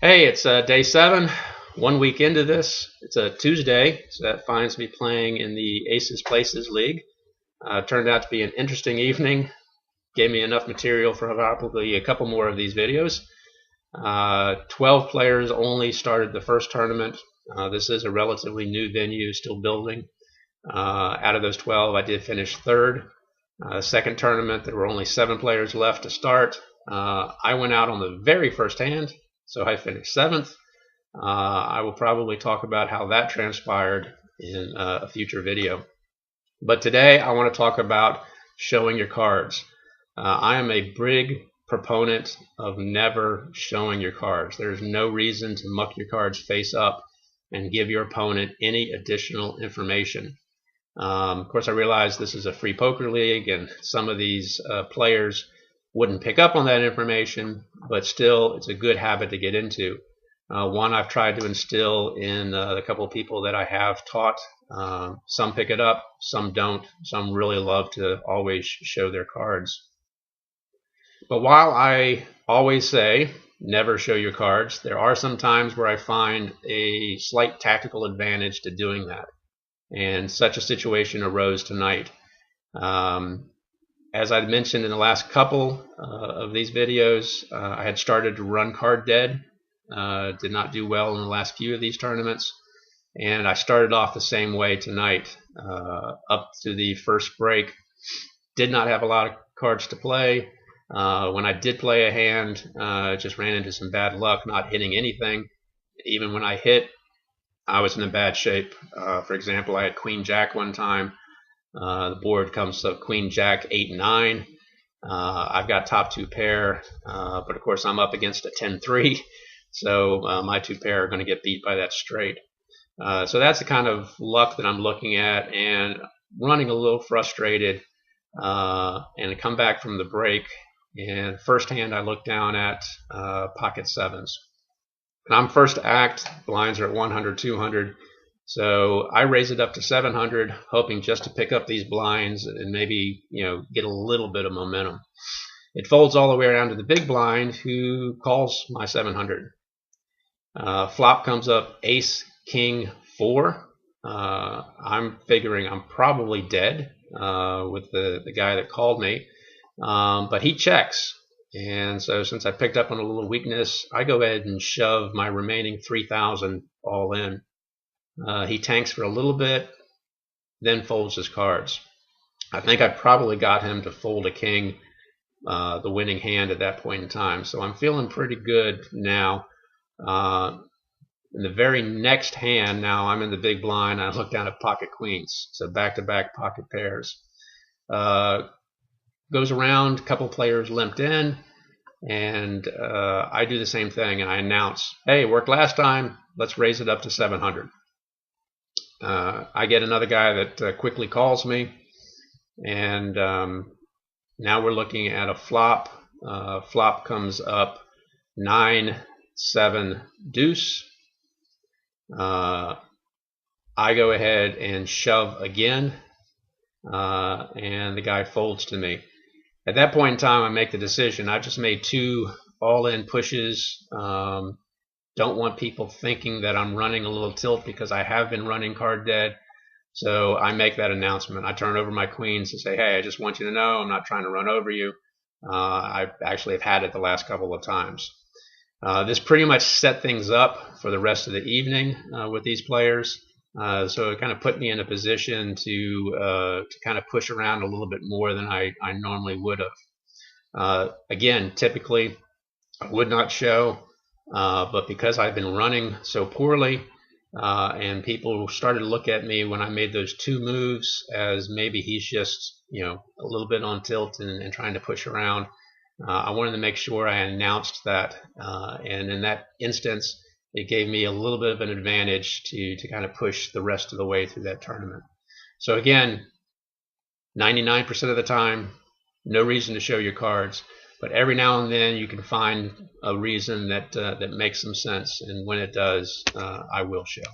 Hey, it's day 7, 1 week into this. It's a Tuesday, so that finds me playing in the Aces Places League. Turned out to be an interesting evening. Gave me enough material for probably a couple more of these videos. 12 players only started the first tournament. This is a relatively new venue, still building. Out of those 12, I did finish third. Second tournament, there were only 7 players left to start. I went out on the very first hand, so I finished 7th. I will probably talk about how that transpired in a future video. But today I want to talk about showing your cards. I am a big proponent of never showing your cards. There's no reason to muck your cards face up and give your opponent any additional information. Of course, I realize this is a free poker league and some of these players wouldn't pick up on that information, but still it's a good habit to get into. One I've tried to instill in the couple of people that I have taught. Some pick it up, some don't. Some really love to always show their cards. But while I always say never show your cards, there are some times where I find a slight tactical advantage to doing that. And such a situation arose tonight. As I mentioned in the last couple of these videos, I had started to run card dead. Did not do well in the last few of these tournaments. And I started off the same way tonight. Up to the first break, did not have a lot of cards to play. When I did play a hand, just ran into some bad luck, not hitting anything. Even when I hit, I was in a bad shape. For example, I had Queen Jack one time. The board comes up Queen Jack 8 and 9. I've got top 2 pair, but of course I'm up against a 10-3, so my 2 pair are going to get beat by that straight. So that's the kind of luck that I'm looking at, and running a little frustrated. And I come back from the break, and first hand I look down at pocket 7s. And I'm first to act. Blinds are at 100, 200. So I raise it up to 700, hoping just to pick up these blinds and maybe, get a little bit of momentum. It folds all the way around to the big blind, who calls my 700. Flop comes up ace, king, 4. I'm figuring I'm probably dead with the guy that called me, but he checks. And so since I picked up on a little weakness, I go ahead and shove my remaining 3,000 all in. He tanks for a little bit, then folds his cards. I think I probably got him to fold a king, the winning hand at that point in time. So I'm feeling pretty good now. In the very next hand, now I'm in the big blind. I look down at pocket queens, so back-to-back pocket pairs. Goes around, a couple players limped in, and I do the same thing, and I announce, hey, worked last time, let's raise it up to 700. I get another guy that quickly calls me, and now we're looking at a flop. Flop comes up 9, 7, deuce. I go ahead and shove again, and the guy folds to me. At that point in time, I make the decision. I just made 2 all-in pushes. Don't want people thinking that I'm running a little tilt, because I have been running card dead. So I make that announcement. I turn over my queens and say, hey, I just want you to know I'm not trying to run over you. I actually have had it the last couple of times. This pretty much set things up for the rest of the evening with these players. So it kind of put me in a position to kind of push around a little bit more than I normally would have. Again, typically I would not show. But because I've been running so poorly, and people started to look at me when I made those 2 moves as maybe he's just, a little bit on tilt and trying to push around, I wanted to make sure I announced that. And in that instance, it gave me a little bit of an advantage to kind of push the rest of the way through that tournament. So again, 99% of the time, no reason to show your cards. But every now and then you can find a reason that makes some sense, and when it does, I will show.